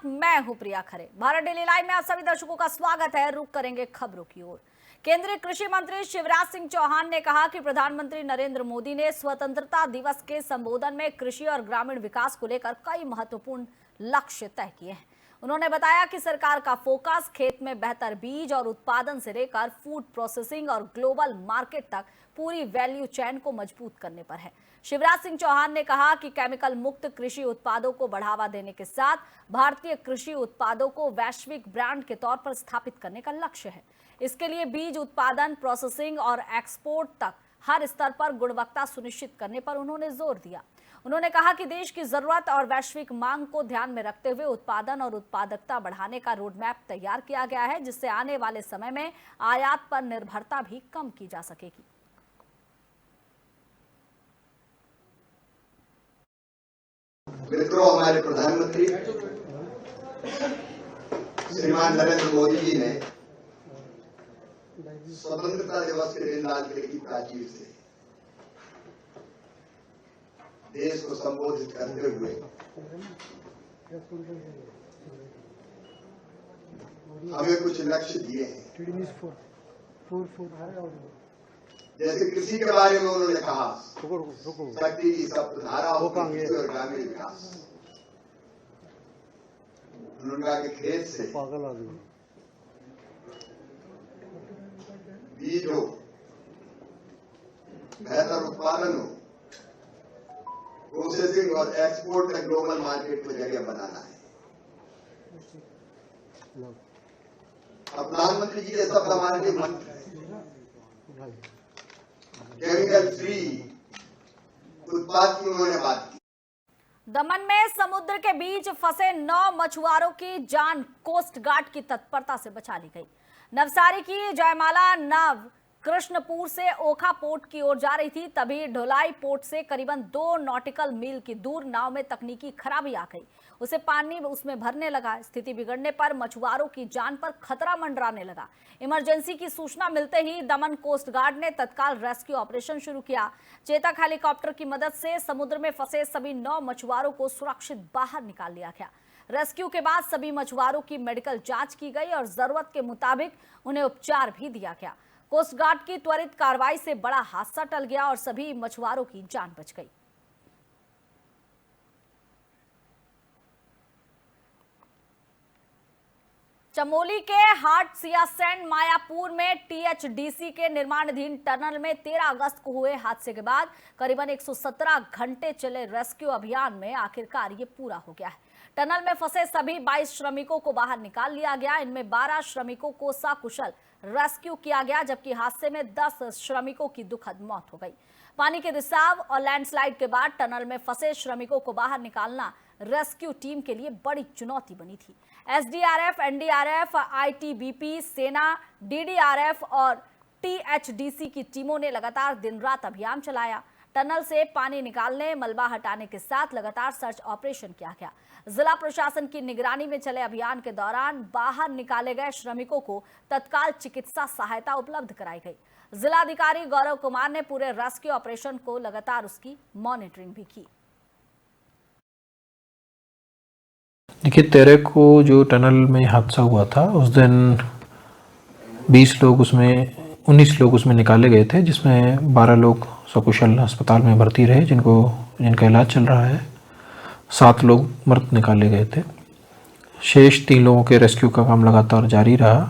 साथ मैं हूं प्रिया खरे। भारत डेली लाइव में आप सभी दर्शकों का स्वागत है। रुक करेंगे खबरों की ओर। केंद्रीय कृषि मंत्री शिवराज सिंह चौहान ने कहा कि प्रधानमंत्री नरेंद्र मोदी ने स्वतंत्रता दिवस के संबोधन में कृषि और ग्रामीण विकास को लेकर कई महत्वपूर्ण लक्ष्य तय किए हैं। उन्होंने बताया कि सरकार का फोकस खेत में बेहतर बीज और उत्पादन से लेकर फूड प्रोसेसिंग और ग्लोबल मार्केट तक पूरी वैल्यू चेन को मजबूत करने पर है। शिवराज सिंह चौहान ने कहा कि केमिकल मुक्त कृषि उत्पादों को बढ़ावा देने के साथ भारतीय कृषि उत्पादों को वैश्विक ब्रांड के तौर पर स्थापित करने का लक्ष्य है। इसके लिए बीज उत्पादन, प्रोसेसिंग और एक्सपोर्ट तक हर स्तर पर गुणवत्ता सुनिश्चित करने पर उन्होंने जोर दिया। उन्होंने कहा कि देश की जरूरत और वैश्विक मांग को ध्यान में रखते हुए उत्पादन और उत्पादकता बढ़ाने का रोडमैप तैयार किया गया है, जिससे आने वाले समय में आयात पर निर्भरता भी कम की जा सकेगी। मित्रों, हमारे प्रधानमंत्री श्रीमान नरेंद्र मोदी जी ने स्वतंत्रता दिवस के दिन लाल किले की प्राचीर से देश को संबोधित करते हुए हमें कुछ लक्ष्य दिए हैं। जैसे कृषि के बारे में उन्होंने कहा, शक्ति की सप्तधारा और ग्रामीण विकास। उन्होंने कहा कि खेत से बीज हो, बेहतर उत्पादन हो, प्रोसेसिंग और एक्सपोर्ट का ग्लोबल मार्केट को जगह बनाना है। प्रधानमंत्री जी के शब्द हमारे लिए मंत्र है। केमिकल फ्री उत्पाद की उन्होंने बात की। दमन में समुद्र के बीच फंसे 9 मछुआरों की जान कोस्ट गार्ड की तत्परता से बचा ली गई। नवसारी की जयमाला नाव कृष्णपुर से ओखा पोर्ट की ओर जा रही थी, तभी ढोलाई पोर्ट से करीबन 2 नॉटिकल मील की दूर नाव में तकनीकी खराबी आ गई। उसे पानी उसमें भरने लगा। स्थिति बिगड़ने पर मछुआरों की जान पर खतरा मंडराने लगा। इमरजेंसी की सूचना मिलते ही दमन कोस्ट गार्ड ने तत्काल रेस्क्यू ऑपरेशन शुरू किया। चेतक हेलीकॉप्टर की मदद से समुद्र में फंसे सभी 9 मछुआरों को सुरक्षित बाहर निकाल लिया गया। रेस्क्यू के बाद सभी मछुआरों की मेडिकल जांच की गई और जरूरत के मुताबिक उन्हें उपचार भी दिया गया। कोस्ट गार्ड की त्वरित कार्रवाई से बड़ा हादसा टल गया और सभी मछुआरों की जान बच गई। चमोली के हाट सियासैंड मायापुर में टीएचडीसी के निर्माणाधीन टनल में 13 अगस्त को हुए हादसे के बाद करीबन 117 घंटे चले रेस्क्यू अभियान में आखिरकार ये पूरा हो गया है। टनल में फंसे सभी 22 श्रमिकों को बाहर निकाल लिया गया। इनमें 12 श्रमिकों को सकुशल रेस्क्यू किया गया, जबकि हादसे में 10 श्रमिकों की दुखद मौत हो गई। पानी के रिसाव और लैंडस्लाइड के बाद टनल में फंसे श्रमिकों को बाहर निकालना रेस्क्यू टीम के लिए बड़ी चुनौती बनी थी। एसडीआरएफ, एनडीआरएफ, आईटीबीपी, सेना, डीडीआरएफ और टीएचडीसी की टीमों ने लगातार दिन रात अभियान चलाया। टनल से पानी निकालने, मलबा हटाने के साथ लगातार सर्च ऑपरेशन किया गया। जिला प्रशासन की निगरानी में चले अभियान के दौरान बाहर निकाले गए श्रमिकों को तत्काल चिकित्सा सहायता उपलब्ध कराई गई। जिलाधिकारी गौरव कुमार ने पूरे रेस्क्यू ऑपरेशन को लगातार उसकी मॉनिटरिंग भी की। देखिए, 13 को जो टनल में हादसा हुआ था उस दिन 19 लोग उसमें निकाले गए थे, जिसमें 12 लोग सकुशल अस्पताल में भर्ती रहे, जिनका इलाज चल रहा है। 7 लोग मृत निकाले गए थे। शेष 3 लोगों के रेस्क्यू का काम लगातार जारी रहा।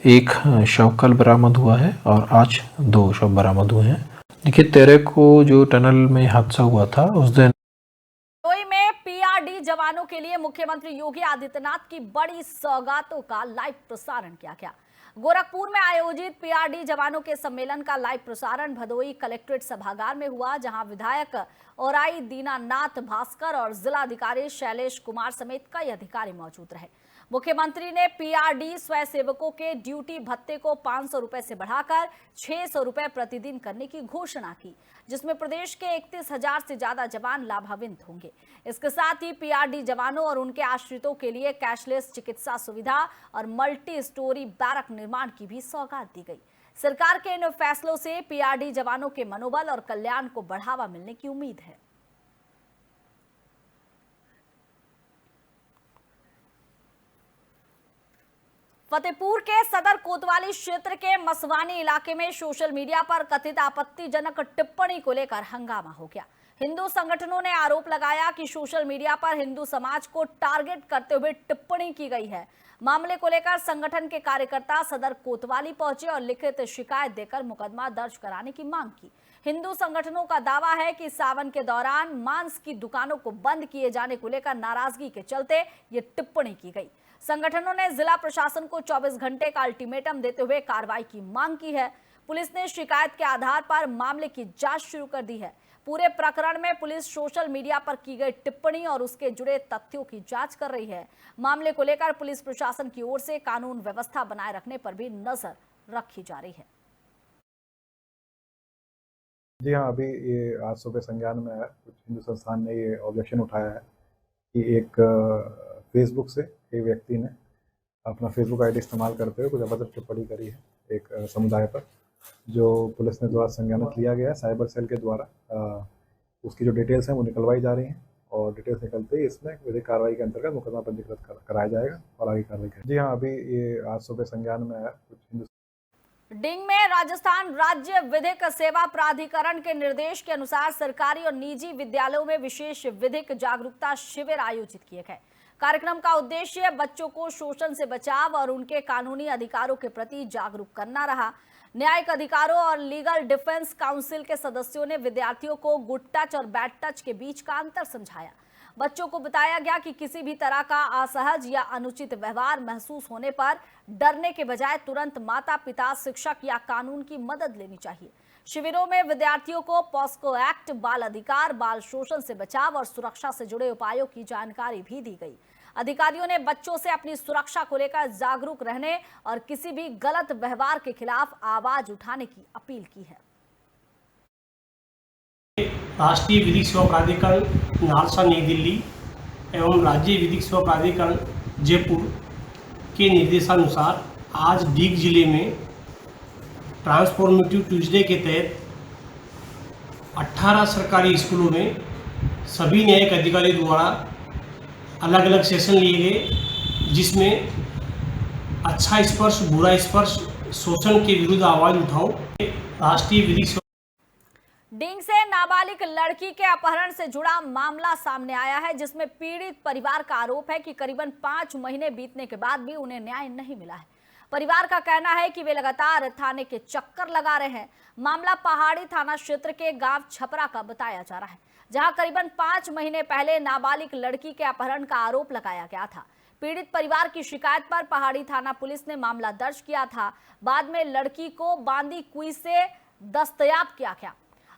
एक शव कल बरामद हुआ है और आज 2 शव बरामद हुए हैं। देखिए, 13 को जो टनल में हादसा हुआ था उस दिन पीआरडी जवानों के लिए मुख्यमंत्री योगी आदित्यनाथ की बड़ी सौगातों का लाइव प्रसारण किया गया। गोरखपुर में आयोजित पीआरडी जवानों के सम्मेलन का लाइव प्रसारण भदोई कलेक्ट्रेट सभागार में हुआ, जहां विधायक ओराई दीनानाथ भास्कर और जिलाधिकारी शैलेश कुमार समेत कई अधिकारी मौजूद रहे। मुख्यमंत्री ने पीआरडी स्वयंसेवकों के ड्यूटी भत्ते को 500 रुपए से बढ़ाकर 600 रुपए प्रतिदिन करने की घोषणा की, जिसमें प्रदेश के 31,000 से ज्यादा जवान लाभान्वित होंगे। इसके साथ ही पीआरडी जवानों और उनके आश्रितों के लिए कैशलेस चिकित्सा सुविधा और मल्टी स्टोरी बैरक निर्माण की भी सौगात दी गई। सरकार के इन फैसलों से पीआरडी जवानों के मनोबल और कल्याण को बढ़ावा मिलने की उम्मीद है। फतेहपुर के सदर कोतवाली क्षेत्र के मसवानी इलाके में सोशल मीडिया पर कथित आपत्तिजनक टिप्पणी को लेकर हंगामा हो गया। हिंदू संगठनों ने आरोप लगाया कि सोशल मीडिया पर हिंदू समाज को टारगेट करते हुए टिप्पणी की गई है। मामले को लेकर संगठन के कार्यकर्ता सदर कोतवाली पहुंचे और लिखित शिकायत देकर मुकदमा दर्ज कराने की मांग की। हिंदू संगठनों का दावा है कि सावन के दौरान मांस की दुकानों को बंद किए जाने को लेकर नाराजगी के चलते ये टिप्पणी की गई। संगठनों ने जिला प्रशासन को 24 घंटे का अल्टीमेटम देते हुए कार्रवाई की मांग की है। पुलिस ने शिकायत के आधार पर मामले की जांच शुरू कर दी है। पूरे प्रकरण में पुलिस सोशल मीडिया पर की गई टिप्पणी और उसके जुड़े तथ्यों की जांच कर रही है। मामले को लेकर पुलिस प्रशासन की ओर से कानून व्यवस्था बनाए रखने पर भी नजर रखी जा रही है। जी हाँ, अभी ये आज सुबह संज्ञान में आया। कुछ हिंदू संस्थान ने ये ऑब्जेक्शन उठाया है कि एक फेसबुक से एक व्यक्ति ने अपना फेसबुक आईडी इस्तेमाल करते हुए कुछ अभद्र टिप्पणी करी है एक समुदाय पर, जो पुलिस ने द्वारा संज्ञानित लिया गया है। साइबर सेल के द्वारा उसकी जो डिटेल्स हैं वो निकलवाई जा रही हैं और डिटेल्स निकलते ही इसमें विधिक कार्रवाई के अंतर्गत मुकदमा पंजीकृत कराया जाएगा और आगे कार्रवाई करेगी। जी हाँ, अभी ये आज सुबह संज्ञान में आया। कुछ हिंदू डिंग में राजस्थान राज्य विधिक सेवा प्राधिकरण के निर्देश के अनुसार सरकारी और निजी विद्यालयों में विशेष विधिक जागरूकता शिविर आयोजित किए गए। कार्यक्रम का उद्देश्य बच्चों को शोषण से बचाव और उनके कानूनी अधिकारों के प्रति जागरूक करना रहा। न्यायिक अधिकारों और लीगल डिफेंस काउंसिल के सदस्यों ने विद्यार्थियों को गुड टच और बैड टच के बीच का अंतर समझाया। बच्चों को बताया गया कि किसी भी तरह का असहज या अनुचित व्यवहार महसूस होने पर डरने के बजाय तुरंत माता पिता, शिक्षक या कानून की मदद लेनी चाहिए। शिविरों में विद्यार्थियों को पॉस्को एक्ट, बाल अधिकार, बाल शोषण से बचाव और सुरक्षा से जुड़े उपायों की जानकारी भी दी गई। अधिकारियों ने बच्चों से अपनी सुरक्षा को लेकर जागरूक रहने और किसी भी गलत व्यवहार के खिलाफ आवाज उठाने की अपील की है। राष्ट्रीय विधिक सेवा प्राधिकरण नालसा नई दिल्ली एवं राज्य विधिक सेवा प्राधिकरण जयपुर के निर्देशानुसार आज डीग जिले में ट्रांसफॉर्मेटिव ट्यूसडे के तहत 18 सरकारी स्कूलों में सभी न्यायिक अधिकारियों द्वारा अलग अलग सेशन लिए गए, जिसमें अच्छा स्पर्श, बुरा स्पर्श, शोषण के विरुद्ध आवाज उठाओ राष्ट्रीय विधिक डिंग से नाबालिग लड़की के अपहरण से जुड़ा मामला सामने आया है, जिसमें पीड़ित परिवार का आरोप है कि करीबन 5 महीने बीतने के बाद भी उन्हें न्याय नहीं मिला है। परिवार का कहना है कि वे लगातार थाने के चक्कर लगा रहे हैं। मामला पहाड़ी थाना क्षेत्र के गांव छपरा का बताया जा रहा है, जहां करीबन 5 महीने पहले नाबालिग लड़की के अपहरण का आरोप लगाया गया था। पीड़ित परिवार की शिकायत पर पहाड़ी थाना पुलिस ने मामला दर्ज किया था। बाद में लड़की को बांदी कुई से दस्तयाब किया गया।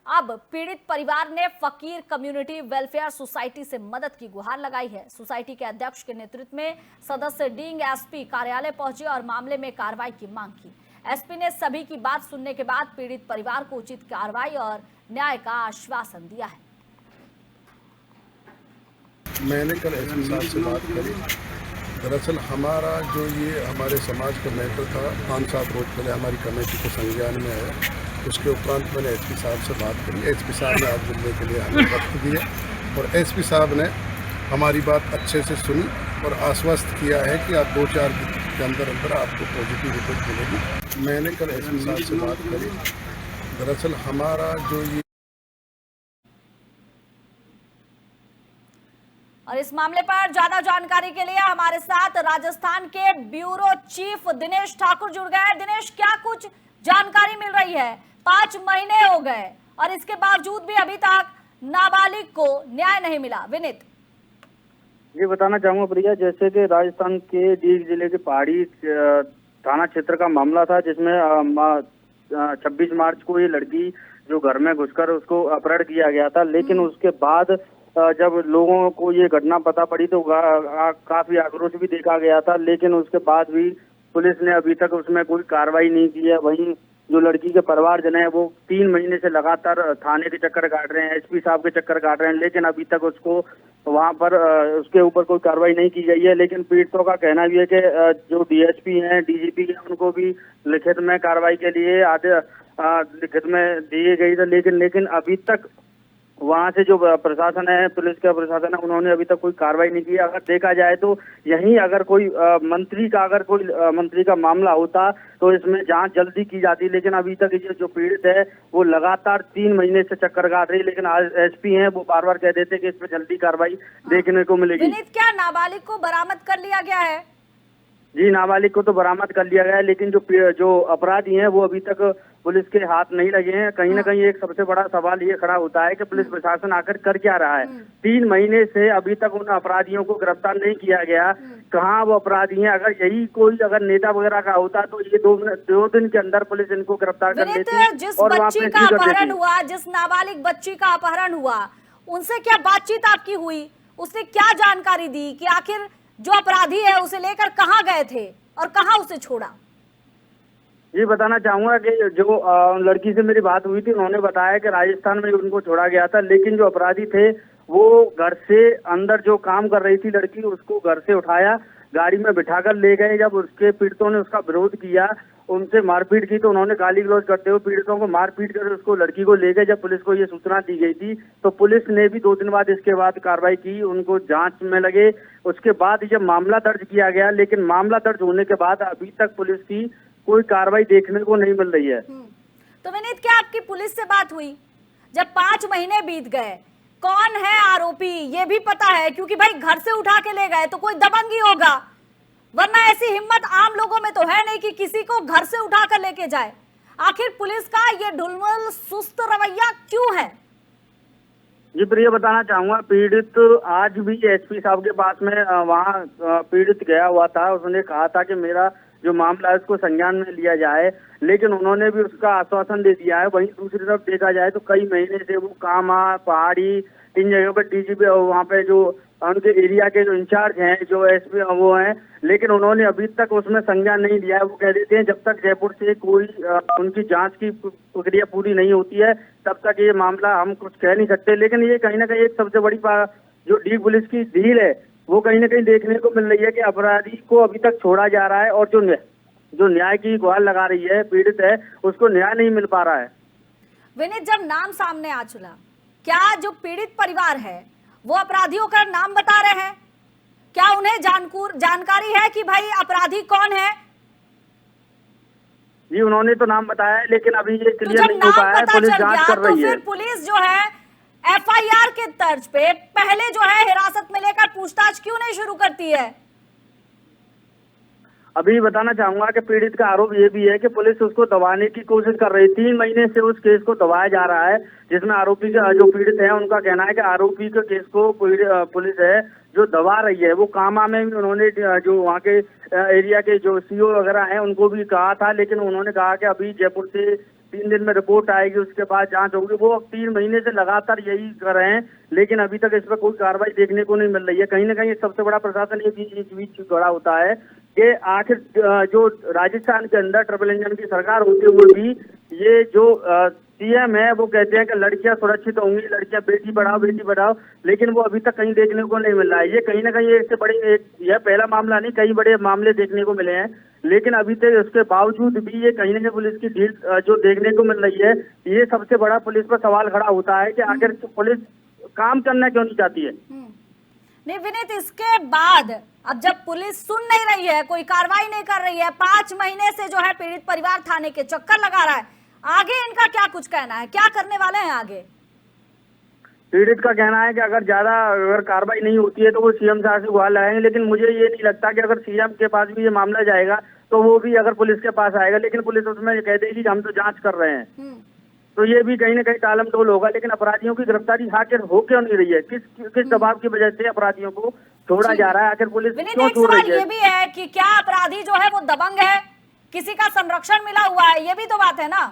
अब पीड़ित परिवार ने फकीर कम्युनिटी वेलफेयर सोसाइटी से मदद की गुहार लगाई है। सोसाइटी के अध्यक्ष के नेतृत्व में सदस्य डिंग एसपी कार्यालय पहुंचे और मामले में कार्रवाई की मांग की। एसपी ने सभी की बात सुनने के बाद पीड़ित परिवार को उचित कार्रवाई और न्याय का आश्वासन दिया है। मैंने कल एसपी साहब से बात करी। दरअसल हमारा जो ये हमारे समाज का मैटर था 5-7 रोज पहले हमारी कमेटी को संज्ञान में आया। उसके उपरांत मैंने एसपी साहब से बात करी। एसपी साहब ने आज मिलने के लिए हमें वक्त दिया और एसपी साहब ने हमारी बात अच्छे से सुनी और आश्वस्त किया है कि आप 2-4 दिन के अंदर आपको पॉजिटिव रिपोर्ट मिलेगी। मैंने कल एसपी साहब से बात करी। दरअसल हमारा जो ये और इस मामले पर ज्यादा जानकारी के लिए हमारे साथ राजस्थान के ब्यूरो चीफ दिनेश ठाकुर जुड़ गए हैं। दिनेश, क्या कुछ जानकारी मिल रही है? 5 महीने हो गए और इसके बावजूद भी अभी तक नाबालिग को न्याय नहीं मिला। विनीत ये बताना चाहूंगा प्रिया, जैसे कि राजस्थान के डीग जिले के पहाड़ी थाना क्षेत्र का मामला था, जिसमें 26 मार्च को ये लड़की जो घर में घुसकर उसको अपहरण किया गया था। लेकिन उसके बाद जब लोगों को ये घटना पता पड़ी तो काफी आक्रोश भी देखा गया था। लेकिन उसके बाद भी पुलिस ने अभी तक उसमें कोई कार्रवाई नहीं की है। वहीं जो लड़की के परिवारजन है वो 3 महीने से लगातार थाने के चक्कर काट रहे हैं, एसपी साहब के चक्कर काट रहे हैं, लेकिन अभी तक उसको वहां पर उसके ऊपर कोई कार्रवाई नहीं की गई है। लेकिन पीड़ितों का कहना भी है कि जो डीएसपी हैं, डीजीपी हैं, उनको भी लिखित में कार्रवाई के लिए लिखित में दिए गई थी, लेकिन अभी तक वहाँ से जो प्रशासन है, पुलिस का प्रशासन है, उन्होंने अभी तक कोई कार्रवाई नहीं की। अगर देखा जाए तो यहीं अगर कोई मंत्री का मामला होता तो इसमें जांच जल्दी की जाती, लेकिन अभी तक ये जो पीड़ित है वो लगातार 3 महीने से चक्कर काट रही। लेकिन आज एसपी हैं, वो बार बार कह देते कि इस पर जल्दी कार्रवाई देखने को मिलेगी। विनीत, क्या नाबालिग को बरामद कर लिया गया है? जी, नाबालिग को तो बरामद कर लिया गया है, लेकिन जो अपराधी हैं वो अभी तक पुलिस के हाथ नहीं लगे हैं। कहीं ना कहीं एक सबसे बड़ा सवाल ये खड़ा होता है कि पुलिस प्रशासन आखिर कर क्या रहा है। 3 महीने से अभी तक उन अपराधियों को गिरफ्तार नहीं किया गया। कहाँ वो अपराधी हैं? अगर यही कोई अगर नेता वगैरह का होता तो ये 2 दिन के अंदर पुलिस इनको गिरफ्तार कर लेती जिस और वहाँ बच्ची का अपहरण हुआ, जिस नाबालिग बच्ची का अपहरण हुआ, उनसे क्या बातचीत आपकी हुई? उसने क्या जानकारी दी कि आखिर जो अपराधी है उसे लेकर कहाँ गए थे और कहाँ उसे छोड़ा? ये बताना चाहूंगा कि जो लड़की से मेरी बात हुई थी, उन्होंने बताया कि राजस्थान में उनको छोड़ा गया था, लेकिन जो अपराधी थे वो घर से अंदर जो काम कर रही थी लड़की, उसको घर से उठाया, गाड़ी में बिठाकर ले गए। जब उसके पीड़ितों ने उसका विरोध किया, उनसे मारपीट की, तो उन्होंने गाली गलौज करते हुए पीड़ितों को मारपीट कर उसको लड़की को ले गए। जब पुलिस को ये सूचना दी गई थी तो पुलिस ने भी 2 दिन बाद इसके बाद कार्रवाई की, उनको जांच में लगे। उसके बाद जब मामला दर्ज किया गया, लेकिन मामला दर्ज होने के बाद अभी तक पुलिस की कोई कार्रवाई देखने को नहीं मिल रही है। तो विनीत, क्या आपकी पुलिस से बात हुई? जब 5 महीने बीत गए, कौन है आरोपी ये भी पता है? क्योंकि भाई घर से उठा के ले गए तो कोई दबंग ही होगा, वरना ऐसी हिम्मत आम लोगों में तो है नहीं कि किसी को घर से उठा कर लेके जाए। आखिर पुलिस का ये ढुलमुल सुस्त रवैया क्यों है? जी प्रिय, बताना चाहूंगा, पीड़ित आज भी एसपी साहब के पास में वहाँ पीड़ित गया हुआ था। उसने कहा था कि मेरा जो मामला है उसको संज्ञान में लिया जाए, लेकिन उन्होंने भी उसका आश्वासन दे दिया है। वहीं दूसरी तरफ देखा जाए तो कई महीने से वो कामा, पहाड़ी, इन जगहों पर डीजीपी वहाँ पे जो उनके एरिया के जो इंचार्ज हैं, जो एसपी वो हैं, लेकिन उन्होंने अभी तक उसमें संज्ञान नहीं लिया है। वो कह देते हैं जब तक जयपुर से कोई उनकी जांच की प्रक्रिया पूरी नहीं होती है तब तक ये मामला हम कुछ कह नहीं सकते। लेकिन ये कहीं ना कहीं एक सबसे बड़ी जो डी पुलिस की ढील है वो कहीं ना कहीं देखने को मिल रही है कि अपराधी को अभी तक छोड़ा जा रहा है और जो न्याय की गुहार लगा रही है पीड़ित है, उसको न्याय नहीं मिल पा रहा है। विनीत, जब नाम सामने आ चुका, क्या जो पीड़ित परिवार है वो अपराधियों का नाम बता रहे हैं? क्या उन्हें जानकारी है कि भाई अपराधी कौन है? जी, उन्होंने तो नाम बताया है, लेकिन अभी ये तो क्लियर नहीं हो पाया है। पुलिस जांच कर रही है। फिर पुलिस जो है एफआईआर के तर्ज पे पहले जो है हिरासत में लेकर पूछताछ क्यों नहीं शुरू करती है? अभी बताना चाहूंगा कि पीड़ित का आरोप ये भी है कि पुलिस उसको दबाने की कोशिश कर रही है। 3 महीने से उस केस को दबाया जा रहा है, जिसमें आरोपी का जो पीड़ित है उनका कहना है कि आरोपी के केस को पुलिस है जो दबा रही है। वो कामा में भी उन्होंने जो वहाँ के एरिया के जो सीओ वगैरह हैं उनको भी कहा था, लेकिन उन्होंने कहा कि अभी जयपुर से 3 दिन में रिपोर्ट आएगी, उसके बाद जांच होगी। वो 3 महीने से लगातार यही कर रहे हैं, लेकिन अभी तक इस पर कोई कार्रवाई देखने को नहीं मिल रही है। कहीं ना कहीं सबसे बड़ा प्रशासन ये बीच खड़ा होता है कि आखिर जो राजस्थान के अंदर ट्रिपल इंजन की सरकार होते हुए भी ये जो सीएम है वो कहते हैं कि लड़कियां सुरक्षित होंगी, लड़कियां बेटी बढ़ाओ, लेकिन वो अभी तक कहीं देखने को नहीं मिल रहा है। ये कहीं ना कहीं इससे बड़ी यह पहला मामला नहीं, कई बड़े मामले देखने को मिले हैं, लेकिन अभी तक उसके बावजूद भी ये कहीं ना कहीं पुलिस की ढील जो देखने को मिल रही है। ये सबसे बड़ा पुलिस पर सवाल खड़ा होता है कि आखिर पुलिस काम करना क्यों नहीं चाहती है। नहीं विनीत, इसके बाद अब जब पुलिस सुन नहीं रही है, कोई कार्रवाई नहीं कर रही है, 5 महीने से जो है पीड़ित परिवार थाने के चक्कर लगा रहा है, आगे इनका क्या कुछ कहना है? क्या करने वाले हैं आगे? पीड़ित का कहना है कि अगर कार्रवाई नहीं होती है तो वो सीएम साहब से गुहार लगाएंगे, लेकिन मुझे ये नहीं लगता कि अगर सीएम के पास भी ये मामला जाएगा तो वो भी अगर पुलिस के पास आएगा, लेकिन पुलिस उसमें कह देगी कि हम तो जांच कर रहे हैं। तो ये भी कहीं ना कहीं टालम टोल होगा। लेकिन अपराधियों की गिरफ्तारी आखिर हो क्यों नहीं रही है? किस दबाव की वजह से अपराधियों को छोड़ा जा रहा है? आखिर पुलिस क्यों छोड़ रही है? ये भी है कि क्या अपराधी जो है वो दबंग है, किसी का संरक्षण मिला हुआ है, ये भी तो बात है ना।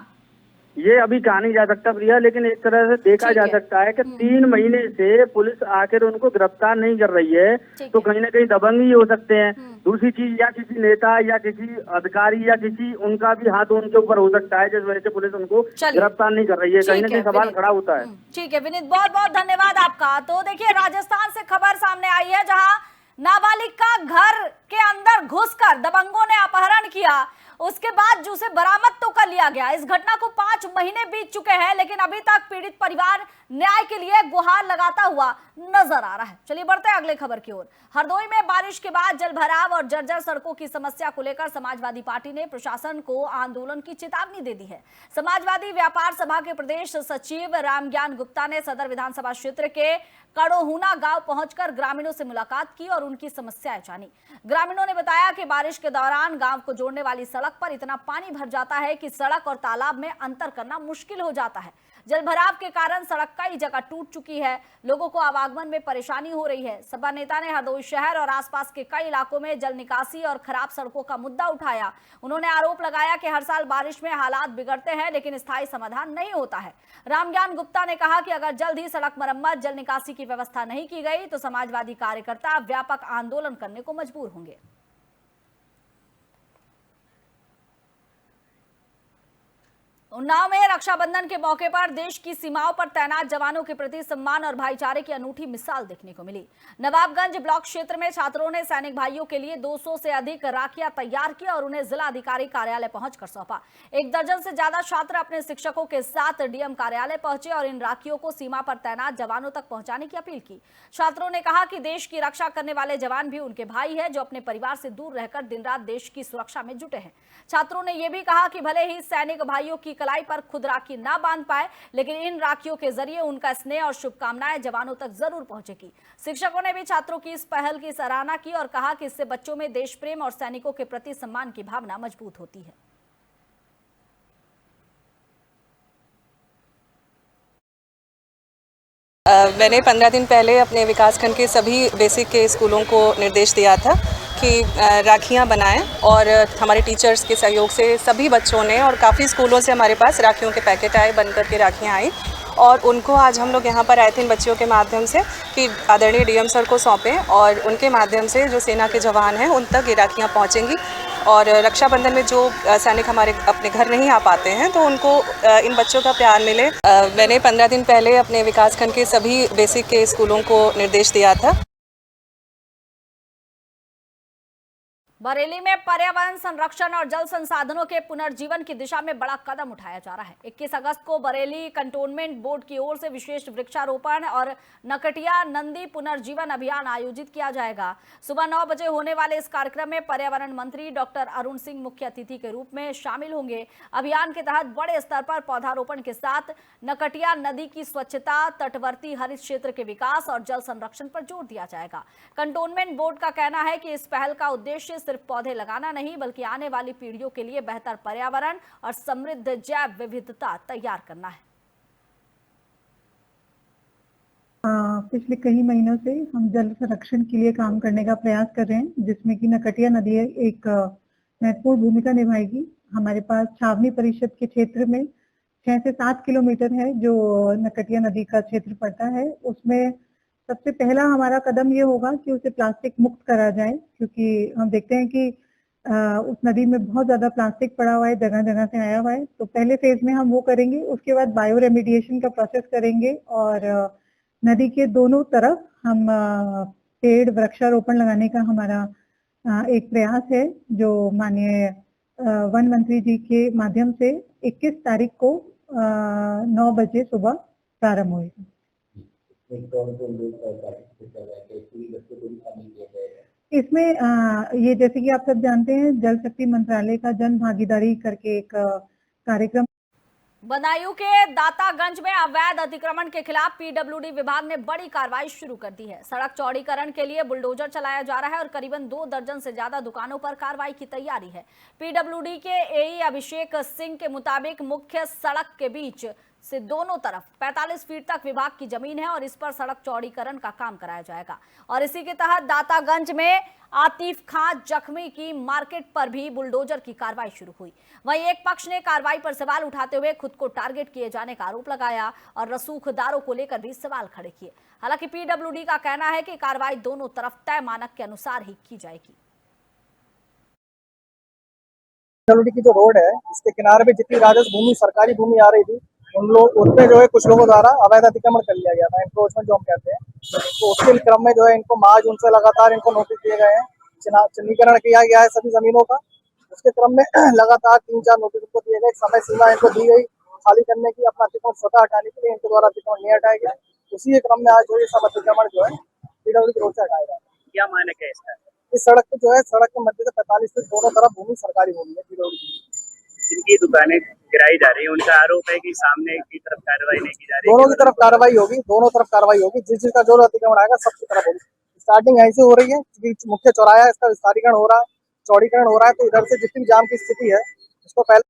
ये अभी कहा नहीं जा सकता प्रिया, लेकिन एक तरह से देखा जा सकता है कि 3 महीने से पुलिस आखिर उनको गिरफ्तार नहीं कर रही है, तो कहीं ना कहीं दबंग ही हो सकते हैं। दूसरी चीज, या किसी नेता या किसी अधिकारी या किसी उनका भी हाथ उनके ऊपर हो सकता है, जिस वजह से पुलिस उनको गिरफ्तार नहीं कर रही है। कहीं ना कहीं सवाल खड़ा होता है। ठीक है विनीत, बहुत बहुत धन्यवाद आपका। तो देखिए, राजस्थान से खबर सामने आई है जहाँ नाबालिग का घर के अंदर घुसकर दबंगों ने अपहरण किया, उसके बाद जो उसे बरामद तो कर लिया गया। इस घटना को 5 महीने बीत चुके हैं, लेकिन अभी तक पीड़ित परिवार न्याय के लिए गुहार लगाता हुआ नजर आ रहा है। चलिए बढ़ते हैं अगले खबर की ओर। हरदोई में बारिश के बाद जलभराव और जर्जर सड़कों की समस्या को लेकर समाजवादी पार्टी ने प्रशासन को आंदोलन की चेतावनी दे दी है। समाजवादी व्यापार सभा के प्रदेश सचिव रामज्ञान गुप्ता ने सदर विधानसभा क्षेत्र के कड़ोहुना गांव पहुंचकर ग्रामीणों से मुलाकात की और उनकी समस्याएं जानी। ग्रामीणों ने बताया कि बारिश के दौरान गांव को जोड़ने वाली सड़क पर इतना पानी भर जाता है कि सड़क और तालाब में अंतर करना मुश्किल हो जाता है। जलभराव के कारण सड़क कई जगह टूट चुकी है, लोगों को आवागमन में परेशानी हो रही है। सपा नेता ने हरदोई शहर और आसपास के कई इलाकों में जल निकासी और खराब सड़कों का मुद्दा उठाया। उन्होंने आरोप लगाया कि हर साल बारिश में हालात बिगड़ते हैं लेकिन स्थायी समाधान नहीं होता है। रामज्ञान गुप्ता ने कहा कि अगर जल्द ही सड़क मरम्मत, जल निकासी की व्यवस्था नहीं की गई तो समाजवादी कार्यकर्ता व्यापक आंदोलन करने को मजबूर होंगे। उन्नाव में रक्षाबंधन के मौके पर देश की सीमाओं पर तैनात जवानों के प्रति सम्मान और भाईचारे की अनूठी मिसाल देखने को मिली। नवाबगंज ब्लॉक क्षेत्र में छात्रों ने सैनिक भाइयों के लिए 200 से अधिक राखियां तैयार की और उन्हें जिला अधिकारी कार्यालय पहुंचकर सौंपा। 1 दर्जन से ज्यादा छात्र अपने शिक्षकों के साथ डीएम कार्यालय पहुंचे और इन राखियों को सीमा पर तैनात जवानों तक पहुंचाने की अपील की। छात्रों ने कहा कि देश की रक्षा करने वाले जवान भी उनके भाई है जो अपने परिवार से दूर रहकर दिन रात देश की सुरक्षा में जुटे हैं। छात्रों ने यह भी कहा कि भले ही सैनिक भाइयों की कलाई पर खुद राखी ना बांध पाए लेकिन इन राखियों के जरिए उनका स्नेह और शुभकामनाएं जवानों तक जरूर पहुंचेगी। शिक्षकों ने भी छात्रों की इस पहल की सराहना की और कहा कि इससे बच्चों में देश प्रेम और सैनिकों के प्रति सम्मान की भावना मजबूत होती है। मैंने 15 दिन पहले अपने विकासखंड के सभी बेसिक के स्कूलों को निर्देश दिया था कि राखियां बनाएं और हमारे टीचर्स के सहयोग से सभी बच्चों ने और काफ़ी स्कूलों से हमारे पास राखियों के पैकेट आए, बन कर के राखियां आई और उनको आज हम लोग यहाँ पर आए थे इन बच्चियों के माध्यम से कि आदरणीय डीएम सर को सौंपें और उनके माध्यम से जो सेना के जवान हैं उन तक ये राखियाँ पहुँचेंगी और रक्षाबंधन में जो सैनिक हमारे अपने घर नहीं आ पाते हैं तो उनको इन बच्चों का प्यार मिले। मैंने 15 दिन पहले अपने विकासखंड के सभी बेसिक के स्कूलों को निर्देश दिया था। बरेली में पर्यावरण संरक्षण और जल संसाधनों के पुनर्जीवन की दिशा में बड़ा कदम उठाया जा रहा है। 21 अगस्त को बरेली कंटोनमेंट बोर्ड की ओर से विशेष वृक्षारोपण और नकटिया नंदी पुनर्जीवन अभियान आयोजित किया जाएगा। सुबह 9 बजे होने वाले इस कार्यक्रम में पर्यावरण मंत्री डॉक्टर अरुण सिंह मुख्य अतिथि के रूप में शामिल होंगे। अभियान के तहत बड़े स्तर पर पौधारोपण के साथ नकटिया नदी की स्वच्छता, तटवर्ती हरित क्षेत्र के विकास और जल संरक्षण पर जोर दिया जाएगा। कंटोनमेंट बोर्ड का कहना है कि इस पहल का उद्देश्य सिर्फ पौधे लगाना नहीं बल्कि आने वाली पीढ़ियों के लिए बेहतर पर्यावरण और समृद्ध जैव विविधता तैयार करना है। पिछले कई महीनों से हम जल संरक्षण के लिए काम करने का प्रयास कर रहे हैं, जिसमें कि नकटिया नदी एक महत्वपूर्ण भूमिका निभाएगी। हमारे पास छावनी परिषद के क्षेत्र में 6 से 7 किलोमीटर है जो नकटिया नदी का क्षेत्र पड़ता है। उसमें सबसे पहला हमारा कदम ये होगा कि उसे प्लास्टिक मुक्त करा जाए, क्योंकि हम देखते हैं कि उस नदी में बहुत ज्यादा प्लास्टिक पड़ा हुआ है, जगह जगह से आया हुआ है। तो पहले फेज में हम वो करेंगे, उसके बाद बायो रेमिडिएशन का प्रोसेस करेंगे और नदी के दोनों तरफ हम पेड़ वृक्षारोपण लगाने का हमारा एक प्रयास है, जो माननीय वन मंत्री जी के माध्यम से 21 तारीख को 9 बजे सुबह प्रारंभ होगा। इसमें ये जैसे कि आप सब जानते हैं जल शक्ति मंत्रालय का जन भागीदारी करके एक कार्यक्रम। बदायूं के दातागंज में अवैध अतिक्रमण के खिलाफ पीडब्ल्यूडी विभाग ने बड़ी कार्रवाई शुरू कर दी है। सड़क चौड़ीकरण के लिए बुलडोजर चलाया जा रहा है और करीबन 2 दर्जन से ज्यादा दुकानों पर कार्रवाई की तैयारी है। पीडब्ल्यूडी के एई अभिषेक सिंह के मुताबिक मुख्य सड़क के बीच से दोनों तरफ 45 फीट तक विभाग की जमीन है और इस पर सड़क चौड़ीकरण का काम कराया जाएगा। और इसी के तहत दातागंज में आतिफ खान जख्मी की मार्केट पर भी बुलडोजर की कार्रवाई शुरू हुई। वहीं एक पक्ष ने कार्रवाई पर सवाल उठाते हुए खुद को टारगेट किए जाने का आरोप लगाया और रसूखदारों को लेकर भी सवाल खड़े किए। हालांकि पीडब्ल्यूडी का कहना है कि कार्रवाई दोनों तरफ तय मानक के अनुसार ही की जाएगी। पीडब्ल्यूडी की जो रोड है इसके किनारे पे जितनी राजस्व भूमि, सरकारी भूमि आ रही थी उनपे जो है कुछ लोगों द्वारा अवैध अतिक्रमण कर लिया गया था, एनक्रोचमेंट जो हम कहते हैं। तो उसके क्रम में जो है इनको मार्च उनसे लगातार इनको नोटिस दिए गए हैं, चिन्हीकरण किया गया है सभी जमीनों का। उसके क्रम में लगातार 3-4 नोटिस इनको दिए गए, समय सीमा इनको दी गई खाली करने की, अपना अतिक्रमण स्वतः हटाने के लिए इनके द्वारा अतिक्रमण नहीं हटाया गया। उसी के क्रम में आज जो ये सब अतिक्रमण जो है पीडब्ल्यूडी रोड से हटाया गया। क्या मायने क्या इसका? इस सड़क पे जो है, सड़क के मध्य से 45 फीट दोनों तरफ भूमि सरकारी भूमि है पीडब्ल्यूडी। जिनकी दुकानें गिराई जा रही है उनका आरोप है कि सामने की तरफ कार्रवाई नहीं की जा रही है। दोनों की तरफ कार्रवाई होगी, दोनों तरफ कार्रवाई होगी। जिसका जो अतिक्रमण आएगा सबकी तरफ होगी। स्टार्टिंग ऐसे हो रही है कि मुख्य चौराहा है, इसका विस्तारीकरण हो रहा है, चौड़ीकरण हो रहा है, तो इधर से जितनी जाम की स्थिति है उसको पहले।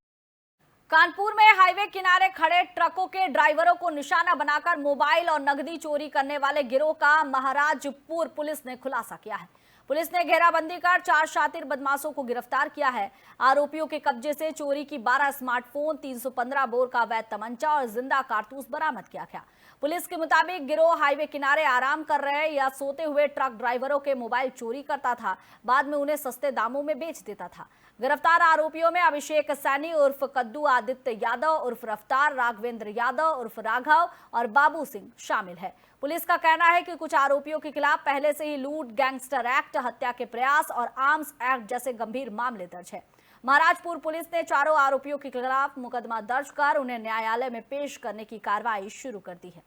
कानपुर में हाईवे किनारे खड़े ट्रकों के ड्राइवरों को निशाना बनाकर मोबाइल और नकदी चोरी करने वाले गिरोह का महाराजपुर पुलिस ने खुलासा किया है। पुलिस ने घेराबंदी कर 4 शातिर बदमाशों को गिरफ्तार किया है। आरोपियों के कब्जे से चोरी की 12 स्मार्टफोन, 315 बोर का अवैध तमंचा और जिंदा कारतूस बरामद किया गया। पुलिस के मुताबिक गिरोह हाईवे किनारे आराम कर रहे या सोते हुए ट्रक ड्राइवरों के मोबाइल चोरी करता था, बाद में उन्हें सस्ते दामों में बेच देता था। गिरफ्तार आरोपियों में अभिषेक सैनी उर्फ कद्दू, आदित्य यादव उर्फ रफ्तार, राघवेंद्र यादव उर्फ राघव और बाबू सिंह शामिल है। पुलिस का कहना है कि कुछ आरोपियों के खिलाफ पहले से ही लूट, गैंगस्टर एक्ट, हत्या के प्रयास और आर्म्स एक्ट जैसे गंभीर मामले दर्ज है। महाराजपुर पुलिस ने चारों आरोपियों के खिलाफ मुकदमा दर्ज कर उन्हें न्यायालय में पेश करने की कार्रवाई शुरू कर दी है।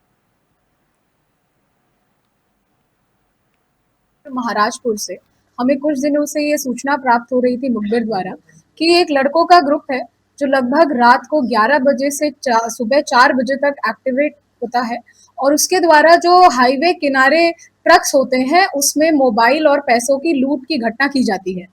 महाराजपुर से हमें कुछ दिनों से ये सूचना प्राप्त हो रही थी मुखबिर द्वारा कि एक लड़कों का ग्रुप है जो लगभग रात को 11 बजे से सुबह 4 बजे तक एक्टिवेट होता है और उसके द्वारा जो हाईवे किनारे ट्रक्स होते हैं उसमें मोबाइल और पैसों की लूट की घटना की जाती है।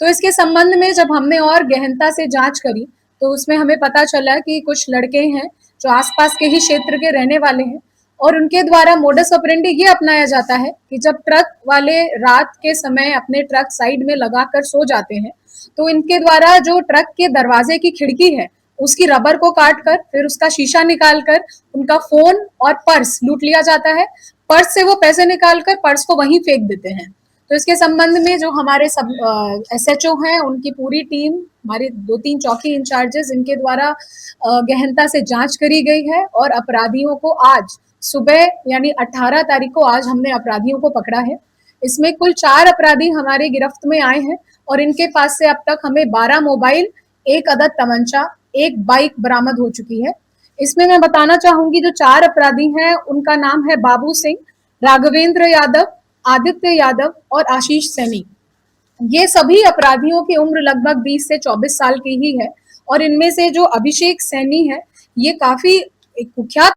तो इसके संबंध में जब हमने और गहनता से जांच करी तो उसमें हमें पता चला कि कुछ लड़के हैं जो आसपास के ही क्षेत्र के रहने वाले हैं और उनके द्वारा मोडस ऑपरेंडी ये अपनाया जाता है कि जब ट्रक वाले रात के समय अपने ट्रक साइड में लगाकर सो जाते हैं तो इनके द्वारा जो ट्रक के दरवाजे की खिड़की है उसकी रबर को काटकर फिर उसका शीशा निकालकर उनका फोन और पर्स लूट लिया जाता है। पर्स से वो पैसे निकालकर पर्स को वहीं फेंक देते हैं। तो इसके संबंध में जो हमारे सब SHO हैं उनकी पूरी टीम, हमारे 2-3 चौकी इंचार्जेस, इनके द्वारा गहनता से जांच करी गई है और अपराधियों को आज सुबह यानी 18 तारीख को आज हमने अपराधियों को पकड़ा है। इसमें कुल 4 अपराधी हमारे गिरफ्त में आए हैं और इनके पास से अब तक हमें 12 मोबाइल, 1 अदद तमंचा, 1 बाइक बरामद हो चुकी है। इसमें मैं बताना चाहूंगी जो 4 अपराधी हैं उनका नाम है बाबू सिंह, राघवेंद्र यादव, आदित्य यादव और आशीष सैनी। ये सभी अपराधियों की उम्र लगभग 20 से 24 साल की ही है और इनमें से जो अभिषेक सैनी है ये काफी कुख्यात।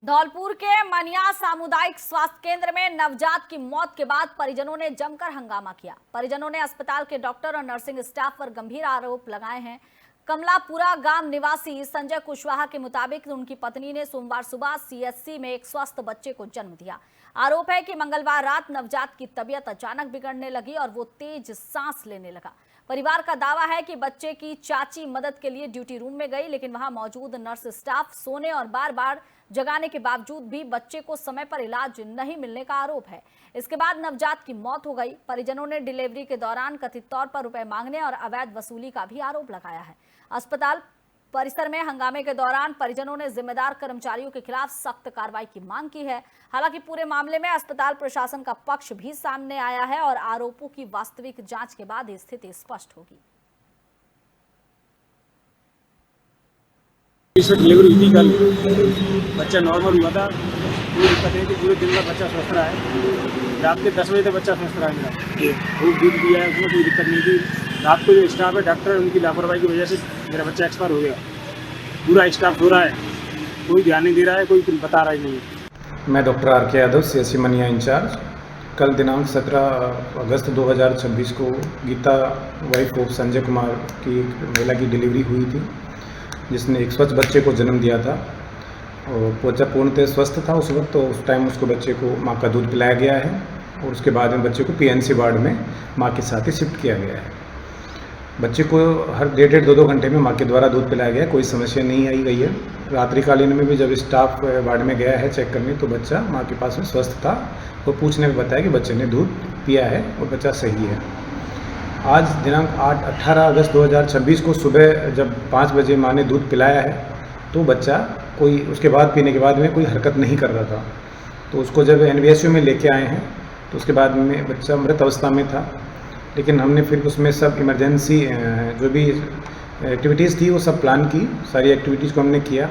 धौलपुर के मनिया सामुदायिक स्वास्थ्य केंद्र में नवजात की मौत के बाद परिजनों ने जमकर हंगामा किया। परिजनों ने अस्पताल के डॉक्टर और नर्सिंग स्टाफ पर गंभीर आरोप लगाए हैं। कमलापुरा गांव निवासी संजय कुशवाहा के मुताबिक उनकी पत्नी ने सोमवार सुबह CHC में एक स्वस्थ बच्चे को जन्म दिया। आरोप है कि मंगलवार रात नवजात की तबीयत अचानक बिगड़ने लगी और वो तेज सांस लेने लगा। परिवार का दावा है कि बच्चे की चाची मदद के लिए ड्यूटी रूम में गई, लेकिन वहां मौजूद नर्स स्टाफ सोने और बार बार जगाने के बावजूद भी बच्चे को समय पर इलाज नहीं मिलने का आरोप है। इसके बाद नवजात की मौत हो गई। परिजनों ने डिलीवरी के दौरान कथित तौर पर रुपए मांगने और अवैध वसूली का भी आरोप लगाया है। अस्पताल परिसर में हंगामे के दौरान परिजनों ने जिम्मेदार कर्मचारियों के खिलाफ सख्त कार्रवाई की मांग की है। हालांकि पूरे मामले में अस्पताल प्रशासन का पक्ष भी सामने आया है और आरोपों की वास्तविक जांच के बाद स्थिति स्पष्ट होगी। डिलीवरी हुई थी कल, बच्चा नॉर्मल हुआ था। कोई दिक्कत नहीं थी, पूरे दिन में बच्चा स्वस्थ रहा है। रात के 10 बजे तक बच्चा स्वस्थ रहा है मेरा, खूब दूध दिया है, उसमें कोई दिक्कत नहीं थी। रात को जो स्टाफ है डॉक्टर, उनकी लापरवाही की वजह से मेरा बच्चा एक्सपायर हो गया। पूरा स्टाफ सो रहा है, कोई ध्यान नहीं दे रहा है, कोई बता रहा ही नहीं। मैं डॉक्टर RK यादव, CHC मनिया इंचार्ज। कल दिनांक 17 अगस्त 2026 को गीता वाइफ ऑफ संजय कुमार की एक महिला की डिलीवरी हुई थी, जिसने एक स्वस्थ बच्चे को जन्म दिया था और बच्चा पूर्णतः स्वस्थ था उस वक्त। तो उस टाइम उसको बच्चे को माँ का दूध पिलाया गया है और उसके बाद में बच्चे को PNC वार्ड में माँ के साथ ही शिफ्ट किया गया है। बच्चे को हर 1.5-2 घंटे में माँ के द्वारा दूध पिलाया गया, कोई समस्या नहीं आई गई है। रात्रिकालीन में भी जब स्टाफ वार्ड में गया है चेक करने तो बच्चा माँ के पास में स्वस्थ था और पूछने में बताया कि बच्चे ने दूध पिया है और बच्चा सही है। आज दिनांक 18 अगस्त 2026 को सुबह जब 5 बजे माँ ने दूध पिलाया है तो बच्चा कोई उसके बाद पीने के बाद में कोई हरकत नहीं कर रहा था। तो उसको जब NVSU में लेके आए हैं तो उसके बाद में बच्चा मृत अवस्था में था, लेकिन हमने फिर उसमें सब इमरजेंसी जो भी एक्टिविटीज़ थी वो सब प्लान की, सारी एक्टिविटीज़ को हमने किया।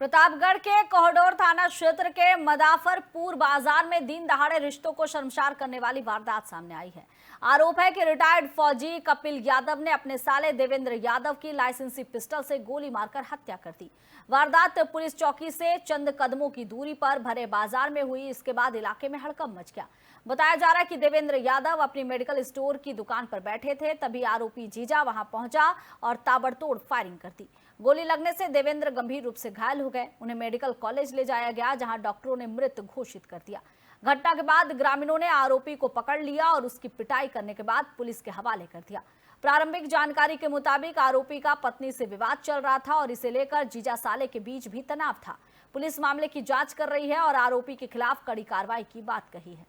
प्रतापगढ़ के कोहडोर थाना क्षेत्र के मदाफरपुर बाजार में दिन दहाड़े रिश्तों को शर्मसार करने वाली वारदात सामने आई है। आरोप है कि रिटायर्ड फौजी कपिल यादव ने अपने साले देवेंद्र यादव की लाइसेंसी पिस्टल से गोली मारकर हत्या कर दी। वारदात पुलिस चौकी से चंद कदमों की दूरी पर भरे बाजार में हुई। इसके बाद इलाके में हड़कंप मच गया। बताया जा रहा है कि देवेंद्र यादव अपनी मेडिकल स्टोर की दुकान पर बैठे थे, तभी आरोपी जीजा वहां पहुंचा और ताबड़तोड़ फायरिंग कर दी। गोली लगने से देवेंद्र गंभीर रूप से घायल हो गए। उन्हें मेडिकल कॉलेज ले जाया गया, जहां डॉक्टरों ने मृत घोषित कर दिया। घटना के बाद ग्रामीणों ने आरोपी को पकड़ लिया और उसकी पिटाई करने के बाद पुलिस के हवाले कर दिया। प्रारंभिक जानकारी के मुताबिक आरोपी का पत्नी से विवाद चल रहा था और इसे लेकर जीजा साले के बीच भी तनाव था। पुलिस मामले की जांच कर रही है और आरोपी के खिलाफ कड़ी कार्रवाई की बात कही है।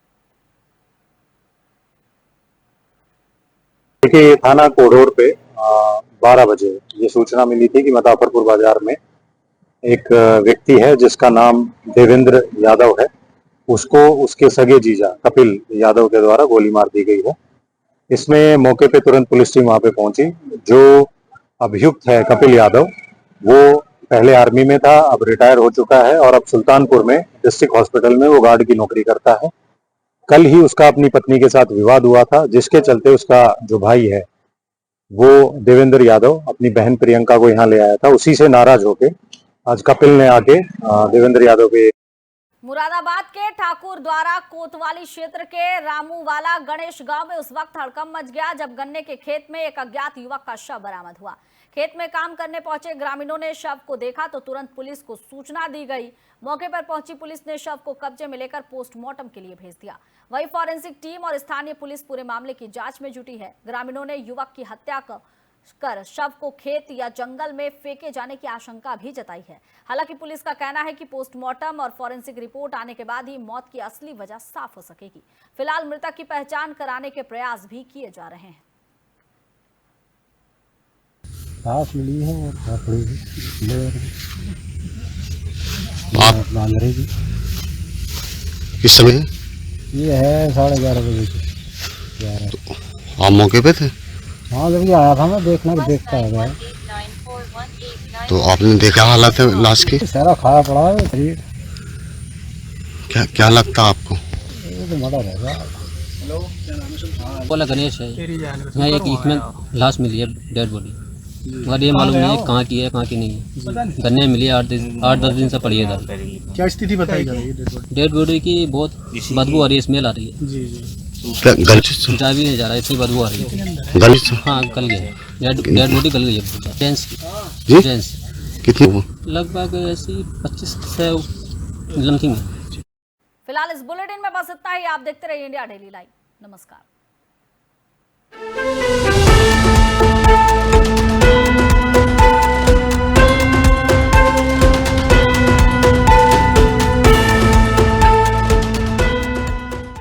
देखिए, थाना कोडोर पे 12 बजे ये सूचना मिली थी कि मदाफरपुर बाजार में एक व्यक्ति है जिसका नाम देवेंद्र यादव है, उसको उसके सगे जीजा कपिल यादव के द्वारा गोली मार दी गई है। इसमें मौके पे तुरंत पुलिस टीम वहां पे पहुंची। जो अभियुक्त है कपिल यादव, वो पहले आर्मी में था, अब रिटायर हो चुका है और अब सुल्तानपुर में डिस्ट्रिक्ट हॉस्पिटल में वो गार्ड की नौकरी करता है। कल ही उसका अपनी पत्नी के साथ विवाद हुआ था, जिसके चलते उसका जो भाई है वो देवेंद्र यादव अपनी बहन प्रियंका को यहाँ ले आया था। उसी से नाराज होके आज कपिल ने आके देवेंद्र यादव पे। मुरादाबाद के ठाकुर द्वारा कोतवाली क्षेत्र के रामूवाला गणेश गांव में उस वक्त हड़कंप मच गया जब गन्ने के खेत में एक अज्ञात युवक का शव बरामद हुआ। खेत में काम करने पहुंचे ग्रामीणों ने शव को देखा तो तुरंत पुलिस को सूचना दी गई। मौके पर पहुंची पुलिस ने शव को कब्जे में लेकर पोस्टमार्टम के लिए भेज दिया। वहीं फॉरेंसिक टीम और स्थानीय पुलिस पूरे मामले की जांच में जुटी है। ग्रामीणों ने युवक की हत्या कर शव को खेत या जंगल में फेंके जाने की आशंका भी जताई है। हालांकि पुलिस का कहना है कि पोस्टमार्टम और फॉरेंसिक रिपोर्ट आने के बाद ही मौत की असली वजह साफ हो सकेगी। फिलहाल मृतक की पहचान कराने के प्रयास भी किए जा रहे हैं। घास मिली है और खपड़ी बांध रही थी। किस समय? ये है 11:30 बजे से। तो आप मौके पे थे? हाँ, जब ये आया था मैं देखता आ गया। तो आपने देखा हालत है लाश की? सारा खाया पड़ा है शरीर। क्या लगता है आपको? ये तो मर्डर है। बोला गणेश है, यहाँ एक इसमें लाश मिली है, डेड बॉडी, मगर ये मालूम नहीं है कहाँ की है कहाँ की नहीं है। गन्ने मिली 8-10 दिन से पड़ी है इधर। क्या स्थिति बताई जा रही है डेड बॉडी की? बहुत बदबू आ रही है, स्मेल आ रही है। जी जा भी नहीं जा रहा है, इतनी बदबू आ रही है। हाँ, गल गया है, डेड बॉडी गल गई है। जेंट्स की। जेंट्स कितने? लगभग ऐसी 25 से लमथिंग है। फिलहाल इस बुलेटिन में बस इतना ही। आप देखते रहिए इंडिया डेली लाइव। नमस्कार।